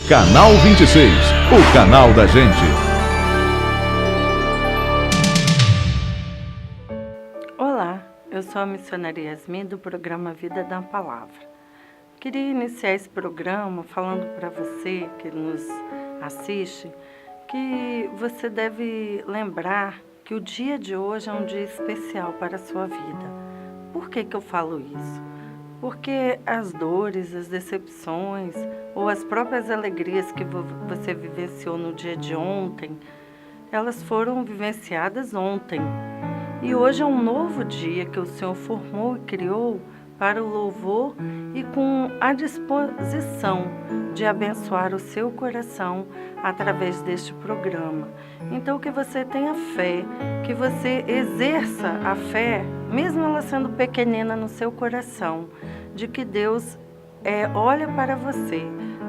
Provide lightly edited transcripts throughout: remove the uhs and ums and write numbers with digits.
Canal 26, o canal da gente. Olá, eu sou a missionária Yasmin do programa Vida da Palavra. Queria iniciar esse programa falando para você que nos assiste que você deve lembrar que o dia de hoje é um dia especial para a sua vida. Por que eu falo isso? Porque as dores, as decepções ou as próprias alegrias que você vivenciou no dia de ontem, elas foram vivenciadas ontem. E hoje é um novo dia que o Senhor formou e criou para o louvor e com a disposição de abençoar o seu coração através deste programa. Então que você tenha fé, que você exerça a fé, mesmo ela sendo pequenina no seu coração, de que Deus olha para você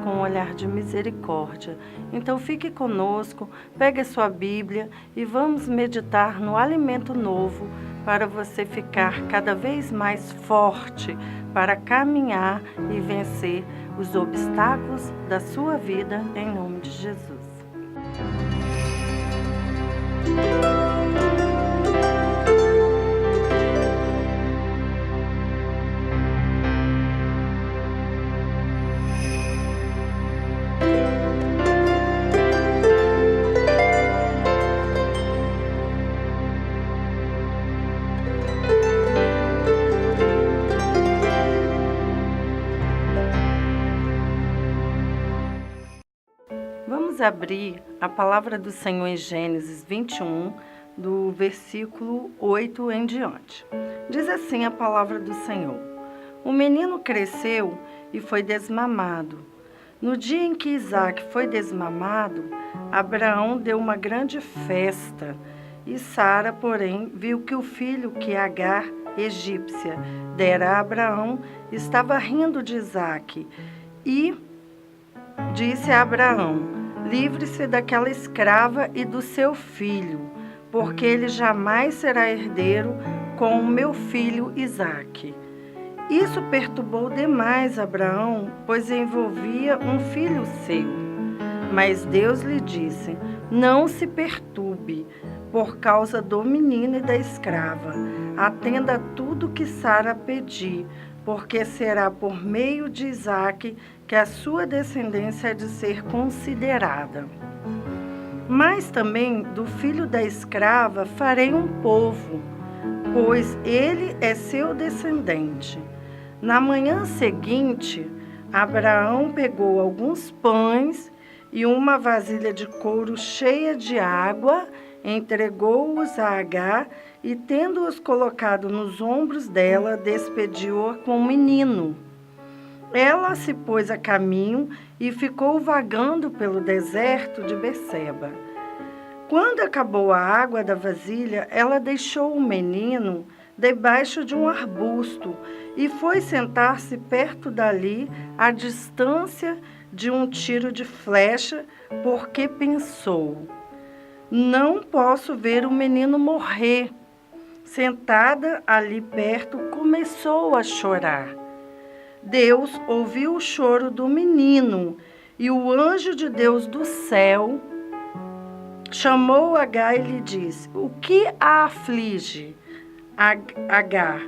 com um olhar de misericórdia. Então fique conosco, pegue a sua Bíblia e vamos meditar no alimento novo para você ficar cada vez mais forte para caminhar e vencer os obstáculos da sua vida em nome de Jesus. Vamos abrir a palavra do Senhor em Gênesis 21, do versículo 8 em diante. Diz assim a palavra do Senhor: O menino cresceu e foi desmamado. No dia em que Isaque foi desmamado, Abraão deu uma grande festa. E Sara, porém, viu que o filho que Agar, egípcia, dera a Abraão, estava rindo de Isaque. E disse a Abraão: livre-se daquela escrava e do seu filho, porque ele jamais será herdeiro com o meu filho Isaque. Isso perturbou demais Abraão, pois envolvia um filho seu. Mas Deus lhe disse: não se perturbe por causa do menino e da escrava. Atenda a tudo que Sara pedir, porque será por meio de Isaque que a sua descendência é de ser considerada. Mas também do filho da escrava farei um povo, pois ele é seu descendente. Na manhã seguinte, Abraão pegou alguns pães e uma vasilha de couro cheia de água, entregou-os a Agar e, tendo-os colocado nos ombros dela, despediu-a com o menino. Ela se pôs a caminho e ficou vagando pelo deserto de Beceba. Quando acabou a água da vasilha, ela deixou o menino debaixo de um arbusto e foi sentar-se perto dali, à distância de um tiro de flecha, porque pensou: não posso ver o menino morrer. Sentada ali perto, começou a chorar. Deus ouviu o choro do menino e o anjo de Deus do céu chamou Agar e lhe disse: o que a aflige, Agar?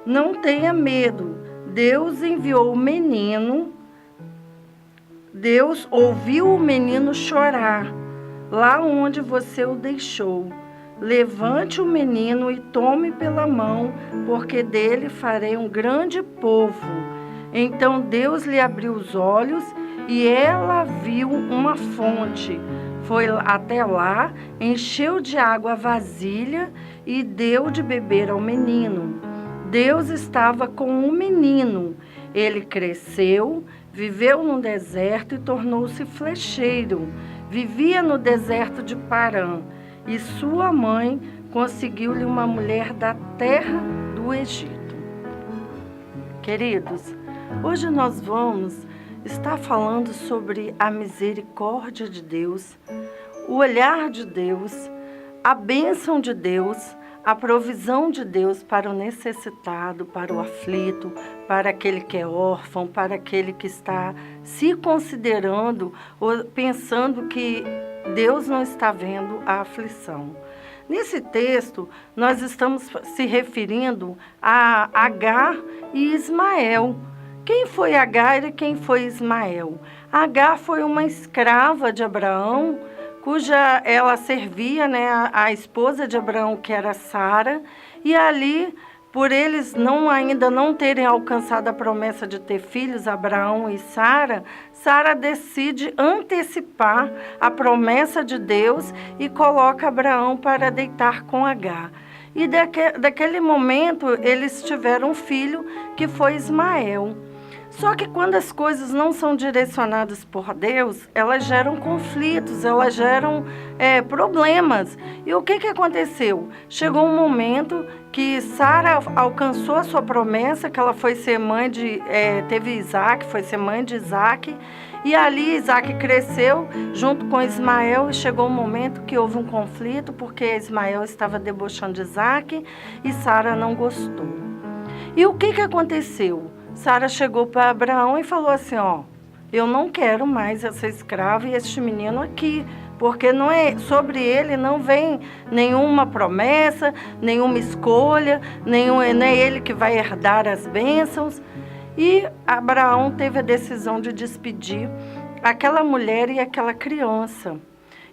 Não tenha medo. Deus enviou o menino. Deus ouviu o menino chorar lá onde você o deixou. Levante o menino e tome pela mão, porque dele farei um grande povo. Então Deus lhe abriu os olhos e ela viu uma fonte. Foi até lá, encheu de água a vasilha e deu de beber ao menino. Deus estava com o menino. Ele cresceu, viveu no deserto e tornou-se flecheiro. Vivia no deserto de Parã. E sua mãe conseguiu-lhe uma mulher da terra do Egito. Queridos, hoje nós vamos estar falando sobre a misericórdia de Deus, o olhar de Deus, a bênção de Deus, a provisão de Deus para o necessitado, para o aflito, para aquele que é órfão, para aquele que está se considerando ou pensando que Deus não está vendo a aflição. Nesse texto, nós estamos se referindo a Agar e Ismael. Quem foi Agar e quem foi Ismael? Agar foi uma escrava de Abraão, cuja ela servia, a esposa de Abraão, que era Sara, e ali, por eles ainda não terem alcançado a promessa de ter filhos, Abraão e Sara, Sara decide antecipar a promessa de Deus e coloca Abraão para deitar com Agar. E daquele momento eles tiveram um filho que foi Ismael. Só que quando as coisas não são direcionadas por Deus, elas geram conflitos, elas geram problemas. E o que aconteceu? Chegou um momento que Sara alcançou a sua promessa, que ela foi ser mãe teve Isaac, foi ser mãe de Isaac. E ali Isaac cresceu junto com Ismael e chegou um momento que houve um conflito, porque Ismael estava debochando de Isaac e Sara não gostou. E o que aconteceu? Sara chegou para Abraão e falou assim, eu não quero mais essa escrava e este menino aqui, porque sobre ele não vem nenhuma promessa, nenhuma escolha, nem é ele que vai herdar as bênçãos. E Abraão teve a decisão de despedir aquela mulher e aquela criança.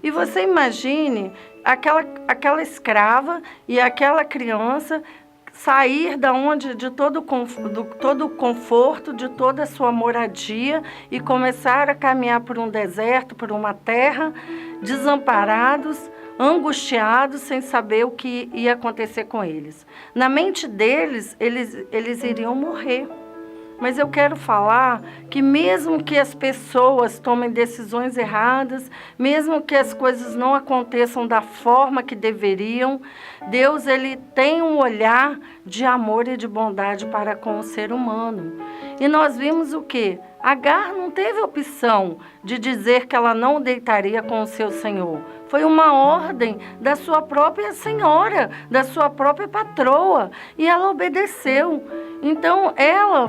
E você imagine aquela escrava e aquela criança sair de todo o conforto, de toda a sua moradia e começar a caminhar por um deserto, por uma terra, desamparados, angustiados, sem saber o que ia acontecer com eles. Na mente deles, eles iriam morrer. Mas eu quero falar que mesmo que as pessoas tomem decisões erradas, mesmo que as coisas não aconteçam da forma que deveriam, Deus ele tem um olhar de amor e de bondade para com o ser humano. E nós vimos o quê? Agar não teve opção de dizer que ela não deitaria com o seu senhor. Foi uma ordem da sua própria senhora, da sua própria patroa, e ela obedeceu. Então, ela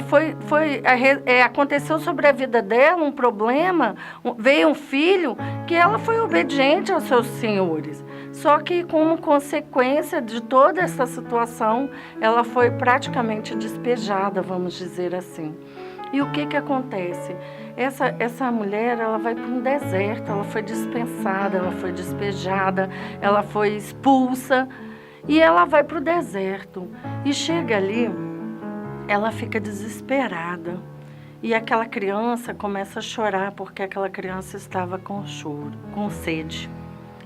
aconteceu sobre a vida dela um problema, veio um filho, que ela foi obediente aos seus senhores. Só que, como consequência de toda essa situação, ela foi praticamente despejada, vamos dizer assim. E o que acontece? Essa mulher, ela vai para um deserto, ela foi dispensada, ela foi despejada, ela foi expulsa, e ela vai para o deserto. E chega ali, ela fica desesperada. E aquela criança começa a chorar, porque aquela criança estava com sede.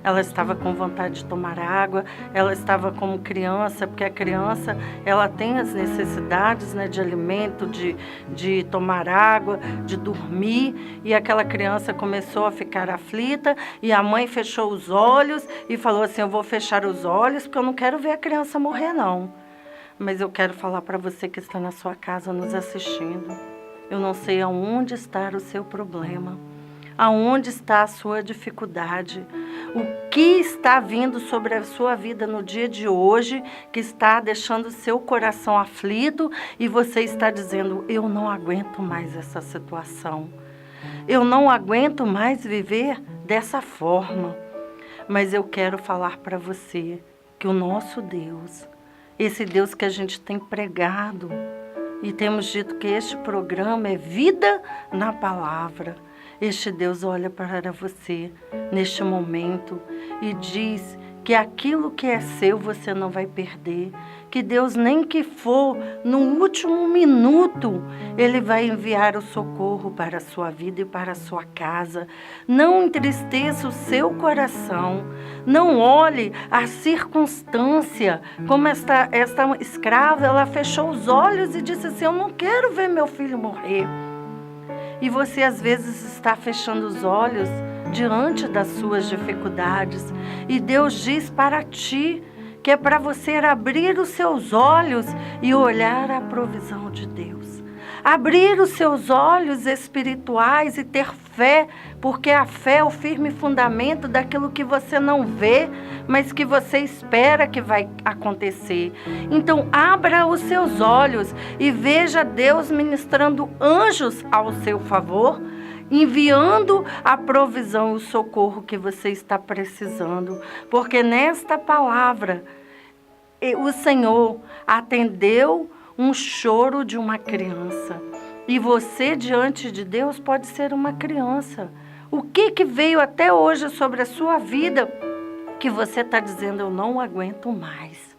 Ela estava com vontade de tomar água, ela estava como criança, porque a criança ela tem as necessidades, de alimento, de tomar água, de dormir, e aquela criança começou a ficar aflita, e a mãe fechou os olhos e falou assim, eu vou fechar os olhos porque eu não quero ver a criança morrer não. Mas eu quero falar para você que está na sua casa nos assistindo, eu não sei aonde está o seu problema. Aonde está a sua dificuldade? O que está vindo sobre a sua vida no dia de hoje que está deixando o seu coração aflito e você está dizendo, eu não aguento mais essa situação. Eu não aguento mais viver dessa forma. Mas eu quero falar para você que o nosso Deus, esse Deus que a gente tem pregado e temos dito que este programa é vida na palavra. Este Deus olha para você neste momento e diz que aquilo que é seu você não vai perder, que Deus nem que for no último minuto, Ele vai enviar o socorro para a sua vida e para a sua casa. Não entristeça o seu coração, não olhe a circunstância, como esta escrava, ela fechou os olhos e disse assim, eu não quero ver meu filho morrer. E você às vezes está fechando os olhos diante das suas dificuldades. E Deus diz para ti que é para você abrir os seus olhos e olhar a provisão de Deus. abrir os seus olhos espirituais e ter fé, porque a fé é o firme fundamento daquilo que você não vê, mas que você espera que vai acontecer. Então, abra os seus olhos e veja Deus ministrando anjos ao seu favor, enviando a provisão e o socorro que você está precisando, porque nesta palavra o Senhor atendeu um choro de uma criança, e você diante de Deus pode ser uma criança. O que veio até hoje sobre a sua vida que você está dizendo: eu não aguento mais,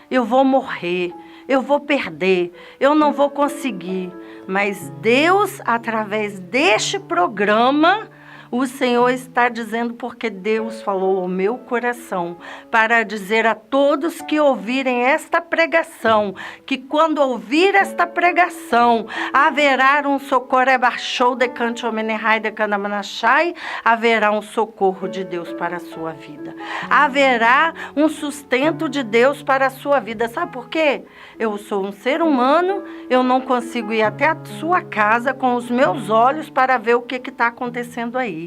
eu vou morrer, eu vou perder, eu não vou conseguir. Mas Deus, através deste programa, o Senhor está dizendo, porque Deus falou ao meu coração, para dizer a todos que ouvirem esta pregação, que quando ouvir esta pregação, haverá um socorro, haverá um socorro de Deus para a sua vida. Haverá um sustento de Deus para a sua vida. Sabe por quê? Eu sou um ser humano, eu não consigo ir até a sua casa com os meus olhos para ver o que está acontecendo aí.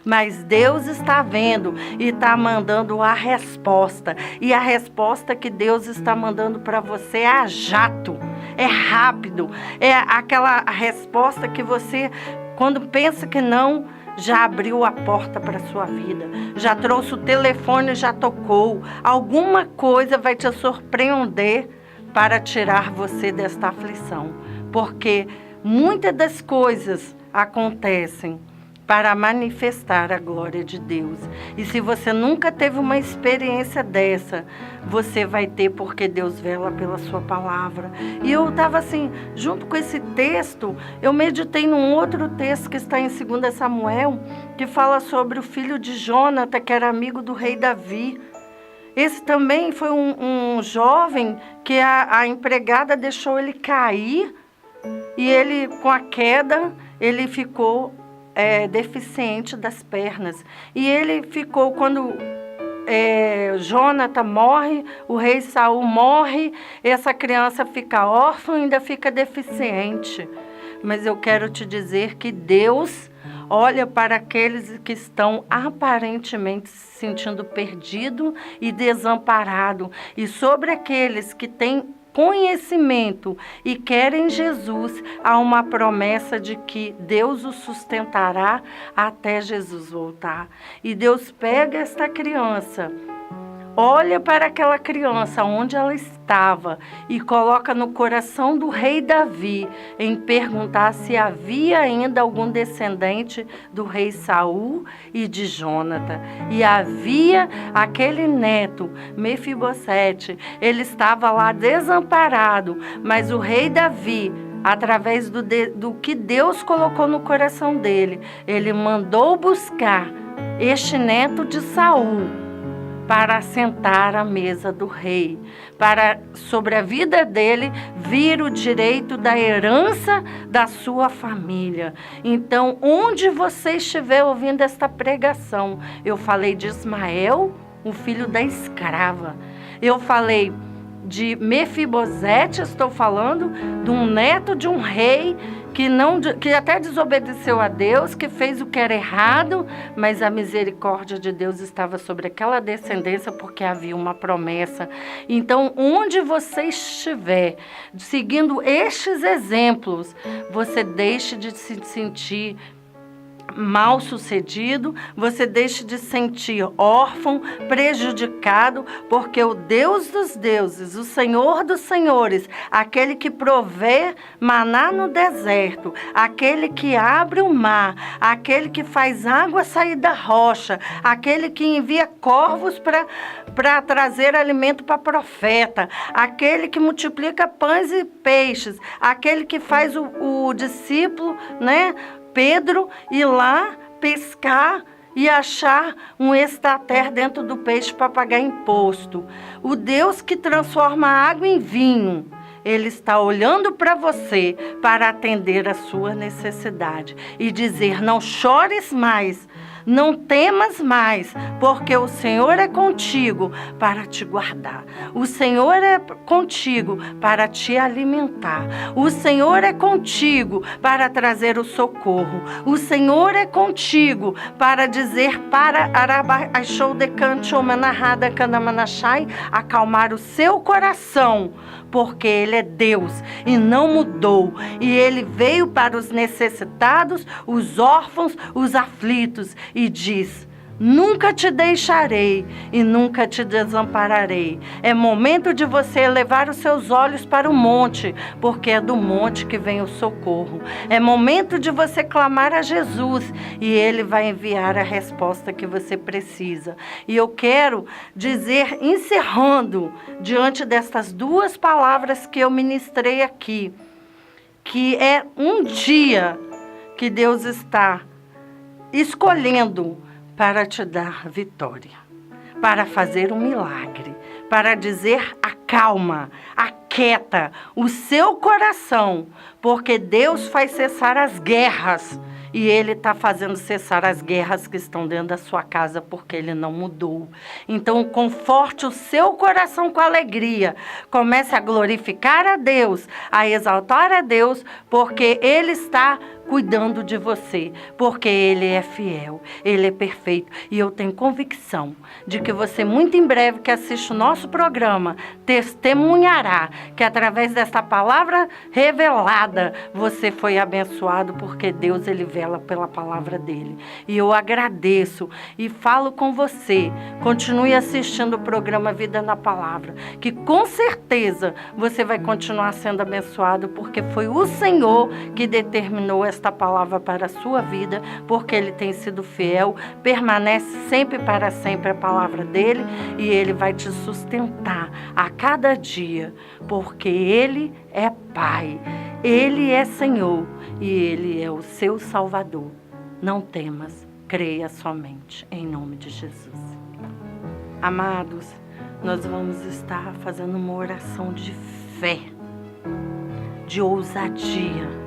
Mas Deus está vendo e está mandando a resposta. E a resposta que Deus está mandando para você é a jato, é rápido, é aquela resposta que você, quando pensa que não, já abriu a porta para a sua vida, já trouxe o telefone, já tocou. Alguma coisa vai te surpreender para tirar você desta aflição, porque muitas das coisas acontecem para manifestar a glória de Deus. E se você nunca teve uma experiência dessa, você vai ter, porque Deus vela pela sua palavra. E eu estava assim, junto com esse texto, eu meditei num outro texto que está em 2 Samuel, que fala sobre o filho de Jônatan, que era amigo do rei Davi. Esse também foi um jovem que a empregada deixou ele cair, e ele, com a queda, ele ficou deficiente das pernas. E ele ficou, quando Jônatan morre, o rei Saul morre, essa criança fica órfã e ainda fica deficiente. Mas eu quero te dizer que Deus olha para aqueles que estão aparentemente se sentindo perdido e desamparado, e sobre aqueles que têm conhecimento e querem Jesus, há uma promessa de que Deus o sustentará até Jesus voltar. E Deus pega esta criança, olha para aquela criança onde ela estava e coloca no coração do rei Davi em perguntar se havia ainda algum descendente do rei Saul e de Jônatan. E havia aquele neto, Mefibosete, ele estava lá desamparado, mas o rei Davi, através do que Deus colocou no coração dele, ele mandou buscar este neto de Saul para assentar à mesa do rei, para sobre a vida dele vir o direito da herança da sua família. Então, onde você estiver ouvindo esta pregação, eu falei de Ismael, o filho da escrava. Eu falei de Mefibosete, estou falando de um neto de um rei que até desobedeceu a Deus, que fez o que era errado, mas a misericórdia de Deus estava sobre aquela descendência, porque havia uma promessa. Então, onde você estiver, seguindo estes exemplos, você deixe de se sentir mal sucedido, você deixe de sentir órfão, prejudicado, porque o Deus dos deuses, o Senhor dos senhores, aquele que provê maná no deserto, aquele que abre o mar, aquele que faz água sair da rocha, aquele que envia corvos para trazer alimento para profeta, aquele que multiplica pães e peixes, aquele que faz o discípulo, Pedro, ir lá pescar e achar um estater dentro do peixe para pagar imposto. O Deus que transforma a água em vinho, Ele está olhando para você para atender a sua necessidade e dizer: não chores mais, Não temas mais, porque o Senhor é contigo para te guardar. O Senhor é contigo para te alimentar. O Senhor é contigo para trazer o socorro. O Senhor é contigo para dizer para acalmar o seu coração, porque Ele é Deus e não mudou. E Ele veio para os necessitados, os órfãos, os aflitos e diz: nunca te deixarei e nunca te desampararei. É momento de você elevar os seus olhos para o monte, porque é do monte que vem o socorro. É momento de você clamar a Jesus e Ele vai enviar a resposta que você precisa. E eu quero dizer, encerrando, diante destas duas palavras que eu ministrei aqui, que é um dia que Deus está escolhendo para te dar vitória, para fazer um milagre, para dizer: acalma, aquieta o seu coração, porque Deus faz cessar as guerras. E Ele está fazendo cessar as guerras que estão dentro da sua casa, porque Ele não mudou. Então, conforte o seu coração com alegria. Comece a glorificar a Deus, a exaltar a Deus, porque Ele está cuidando de você, porque Ele é fiel, Ele é perfeito. E eu tenho convicção de que você, muito em breve, que assiste o nosso programa, testemunhará que através desta palavra revelada, você foi abençoado, porque Deus, Ele vela pela palavra dEle. E eu agradeço e falo com você, continue assistindo o programa Vida na Palavra, que com certeza você vai continuar sendo abençoado, porque foi o Senhor que determinou esta palavra para a sua vida, porque Ele tem sido fiel, permanece sempre para sempre a palavra dEle, e Ele vai te sustentar a cada dia, porque Ele é Pai, Ele é Senhor e Ele é o seu Salvador. Não temas, creia somente, em nome de Jesus. Amados, nós vamos estar fazendo uma oração de fé, de ousadia,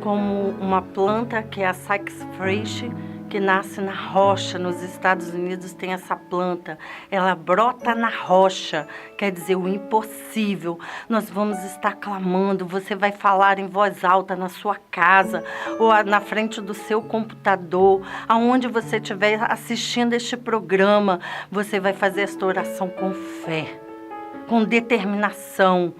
como uma planta que é a saxifrage, que nasce na rocha. Nos Estados Unidos tem essa planta, ela brota na rocha, quer dizer, o impossível. Nós vamos estar clamando, você vai falar em voz alta na sua casa, ou na frente do seu computador, aonde você estiver assistindo este programa, você vai fazer esta oração com fé, com determinação,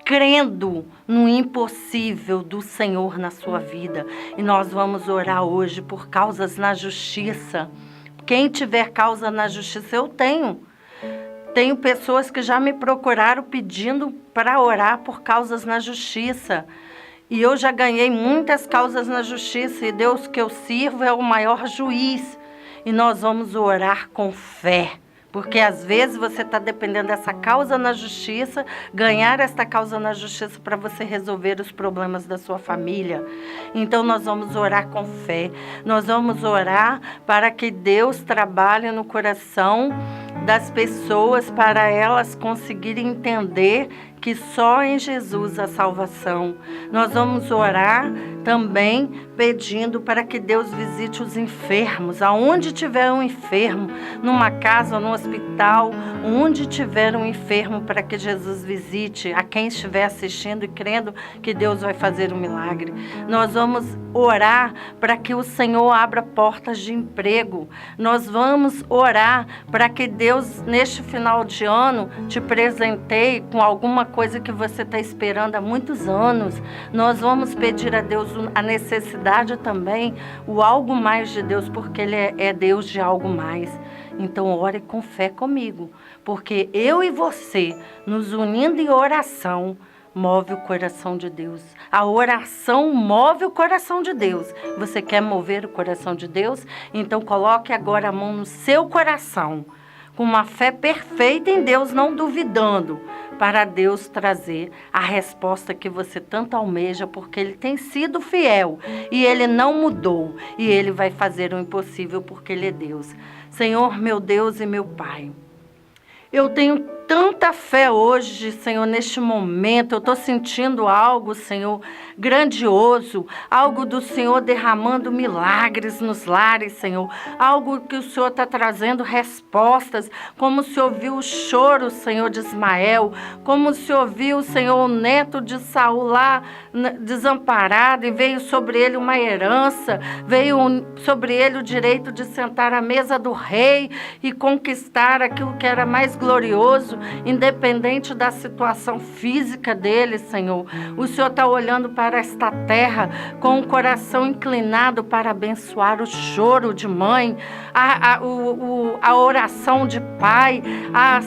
crendo no impossível do Senhor na sua vida. E nós vamos orar hoje por causas na justiça. Quem tiver causa na justiça, eu tenho. Tenho pessoas que já me procuraram pedindo para orar por causas na justiça. E eu já ganhei muitas causas na justiça. E Deus que eu sirvo é o maior juiz. E nós vamos orar com fé. Porque às vezes você está dependendo dessa causa na justiça, ganhar esta causa na justiça para você resolver os problemas da sua família. Então nós vamos orar com fé, nós vamos orar para que Deus trabalhe no coração das pessoas, para elas conseguirem entender que só em Jesus a salvação. Nós vamos orar também pedindo para que Deus visite os enfermos, aonde tiver um enfermo, numa casa, no hospital, onde tiver um enfermo, para que Jesus visite a quem estiver assistindo e crendo que Deus vai fazer um milagre. Nós vamos orar para que o Senhor abra portas de emprego. Nós vamos orar para que Deus, neste final de ano, te presenteie com alguma coisa que você está esperando há muitos anos. Nós vamos pedir a Deus a necessidade também, o algo mais de Deus, porque Ele é Deus de algo mais. Então ore com fé comigo, porque eu e você, nos unindo em oração, move o coração de Deus. A oração move o coração de Deus. Você quer mover o coração de Deus? Então coloque agora a mão no seu coração, com uma fé perfeita em Deus, não duvidando, para Deus trazer a resposta que você tanto almeja, porque Ele tem sido fiel e Ele não mudou, e Ele vai fazer o impossível, porque Ele é Deus. Senhor, meu Deus e meu Pai, eu tenho tanta fé hoje, Senhor, neste momento. Eu estou sentindo algo, Senhor, grandioso, algo do Senhor derramando milagres nos lares, Senhor, algo que o Senhor está trazendo respostas, como o Senhor viu o choro, Senhor, de Ismael, como o Senhor viu, Senhor, o neto de Saul lá desamparado e veio sobre ele uma herança, veio sobre ele o direito de sentar à mesa do rei e conquistar aquilo que era mais glorioso, independente da situação física dele, Senhor. O Senhor está olhando para esta terra com o coração inclinado para abençoar o choro de mãe, a oração de pai,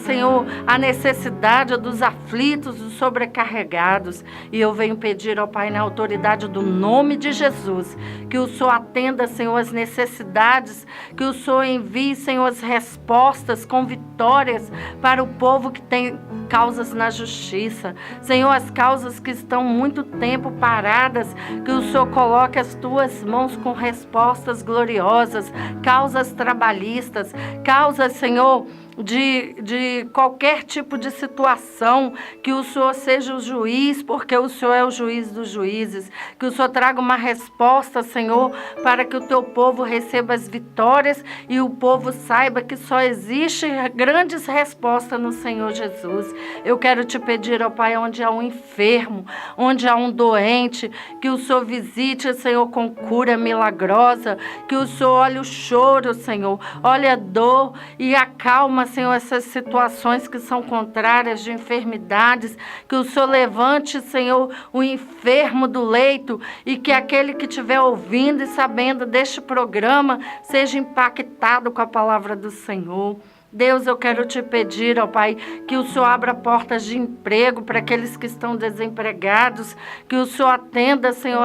Senhor, a necessidade dos aflitos, dos sobrecarregados. E eu venho pedir ao Pai, na autoridade do nome de Jesus, que o Senhor atenda, Senhor, as necessidades, que o Senhor envie, Senhor, as respostas com vitórias para o povo que tem causas na justiça. Senhor, as causas que estão muito tempo paradas, que o Senhor coloque as tuas mãos com respostas gloriosas, causas trabalhistas, causas, Senhor, de qualquer tipo de situação, que o Senhor seja o juiz, porque o Senhor é o juiz dos juízes, que o Senhor traga uma resposta, Senhor, para que o teu povo receba as vitórias e o povo saiba que só existe grandes respostas no Senhor Jesus. Eu quero te pedir, ó Pai, onde há um enfermo, onde há um doente, que o Senhor visite, Senhor, com cura milagrosa, que o Senhor olhe o choro, Senhor, olhe a dor e acalma, Senhor, essas situações que são contrárias de enfermidades, que o Senhor levante, Senhor, o enfermo do leito e que aquele que estiver ouvindo e sabendo deste programa seja impactado com a palavra do Senhor. Deus, eu quero te pedir, ó Pai, que o Senhor abra portas de emprego para aqueles que estão desempregados, que o Senhor atenda, Senhor,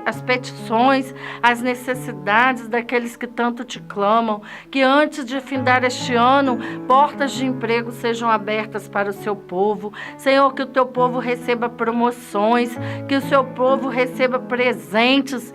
as petições, as necessidades daqueles que tanto te clamam, que antes de findar este ano, portas de emprego sejam abertas para o seu povo. Senhor, que o teu povo receba promoções, que o seu povo receba presentes,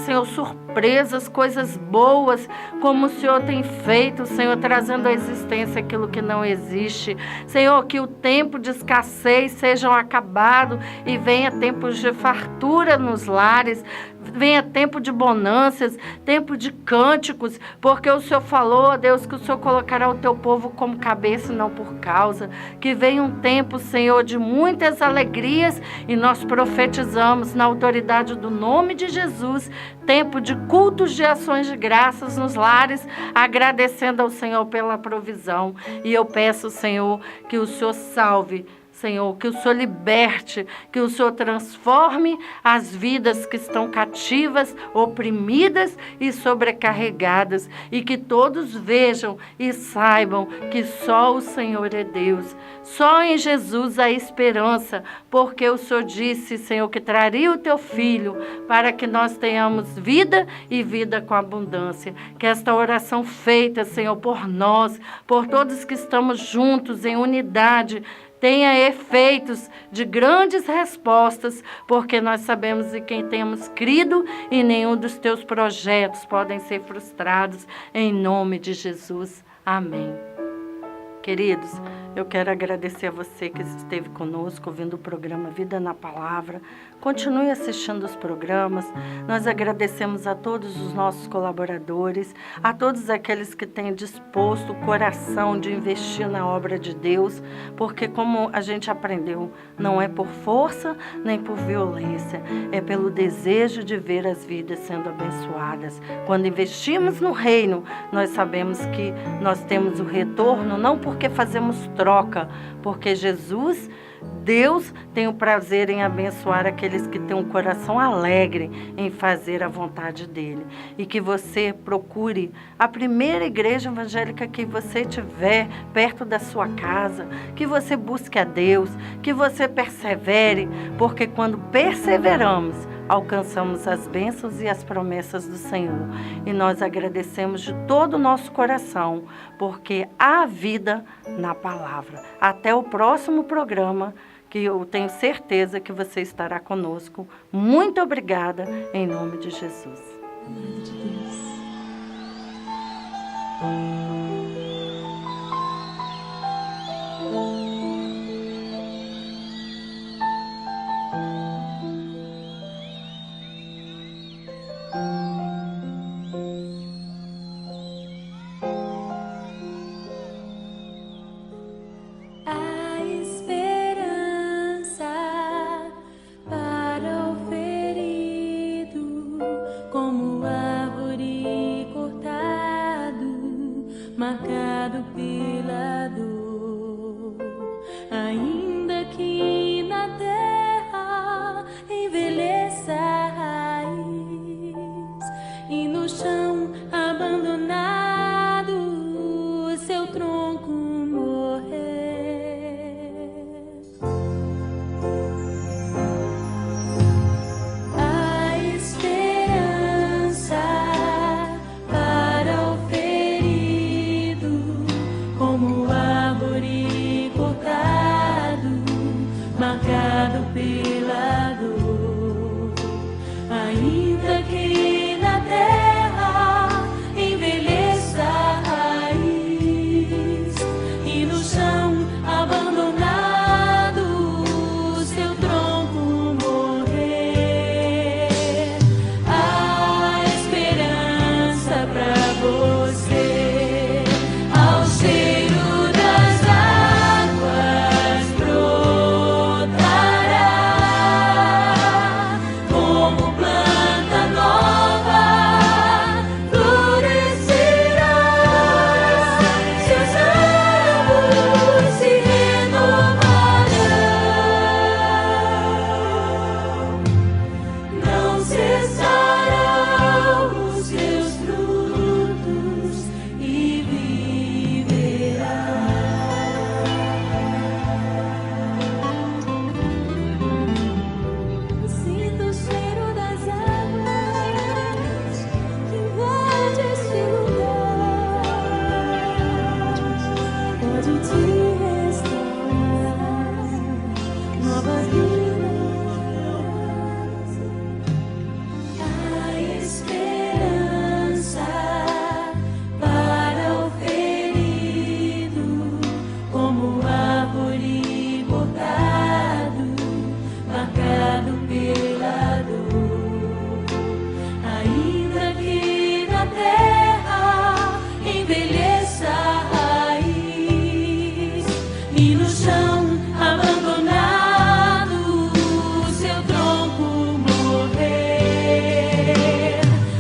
Senhor, surpresas, coisas boas, como o Senhor tem feito, Senhor, trazendo à existência aquilo que não existe. Senhor, que o tempo de escassez sejam acabado e venha tempos de fartura nos lares, venha tempo de bonanças, tempo de cânticos, porque o Senhor falou, ó Deus, que o Senhor colocará o teu povo como cabeça e não por causa. Que venha um tempo, Senhor, de muitas alegrias, e nós profetizamos na autoridade do nome de Jesus, tempo de cultos de ações de graças nos lares, agradecendo ao Senhor pela provisão. E eu peço, Senhor, que o Senhor salve, Senhor, que o Senhor liberte, que o Senhor transforme as vidas que estão cativas, oprimidas e sobrecarregadas, e que todos vejam e saibam que só o Senhor é Deus. Só em Jesus há esperança, porque o Senhor disse, Senhor, que traria o teu Filho para que nós tenhamos vida e vida com abundância. Que esta oração feita, Senhor, por nós, por todos que estamos juntos em unidade, tenha efeitos de grandes respostas, porque nós sabemos em quem temos crido e nenhum dos teus projetos podem ser frustrados, em nome de Jesus. Amém. Queridos, eu quero agradecer a você que esteve conosco ouvindo o programa Vida na Palavra. Continue assistindo os programas. Nós agradecemos a todos os nossos colaboradores, a todos aqueles que têm disposto o coração de investir na obra de Deus, porque como a gente aprendeu, não é por força nem por violência, é pelo desejo de ver as vidas sendo abençoadas. Quando investimos no reino, nós sabemos que nós temos o retorno, não porque fazemos troca, porque Jesus, Deus, tem o prazer em abençoar aqueles que têm um coração alegre em fazer a vontade dele. E que você procure a primeira igreja evangélica que você tiver perto da sua casa, que você busque a Deus, que você persevere, porque quando perseveramos, alcançamos as bênçãos e as promessas do Senhor. E nós agradecemos de todo o nosso coração, porque há vida na palavra. Até o próximo programa, que eu tenho certeza que você estará conosco. Muito obrigada, em nome de Jesus. Glória de Deus. marcado pela dor, ainda que na terra envelheça a raiz e no chão abandonado seu tronco morrer. A esperança para o ferido, como árvore cortado, marcado pela dor, ainda que na terra envelheça a raiz e no chão abandonado seu tronco morrer. A esperança pra você, ao cheiro das águas brotará, como planta nova florescerá, seus ramos se renovarão, não cessarão os seus frutos e viverá. Sinto o cheiro das águas que invade este lugar, pode te restaurar nova vida. A esperança para o ferido, como árvore cortado, marcado pela dor, ainda que na terra envelheça a raiz e no chão abandonado seu tronco morrer.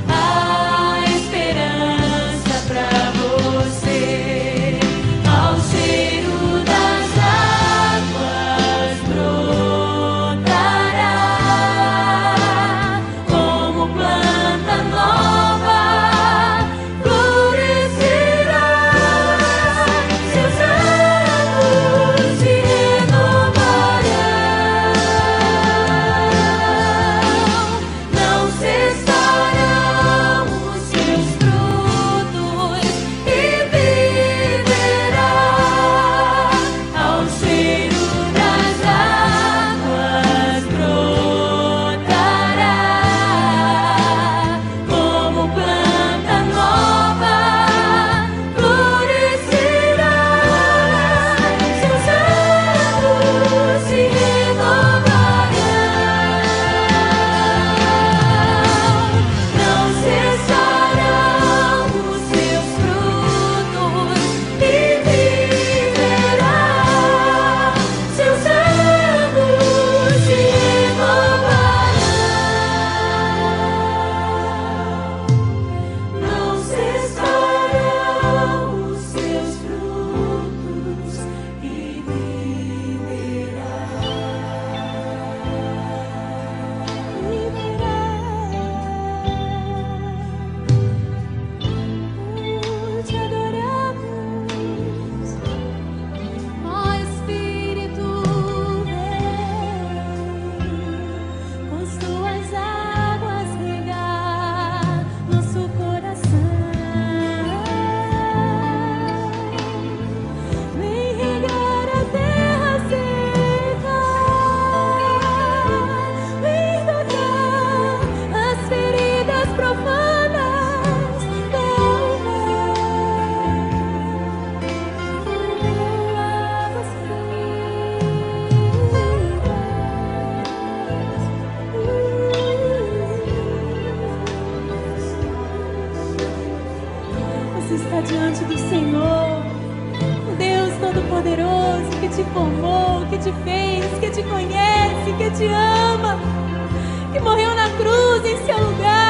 A esperança pra você, ao cheiro das águas brotará, como planta nova florescerá, seus ramos se renovarão, não cessarão os seus frutos e viverá. Ao cheiro das águas brotará, como planta nova florescerá, seus ramos se renovarão, não cessarão os seus frutos e viverá, seus ramos se renovarão, não cessarão os seus frutos e viverá. Te adoramos, ó Espírito, vem com suas águas regar nosso coração, vem regar a terra seca, vem tocar as feridas profanas da alma. Águas frias. Você está diante do Senhor, o Deus Todo-Poderoso que te formou, que te fez, que te conhece, que te ama, que morreu na cruz em seu lugar.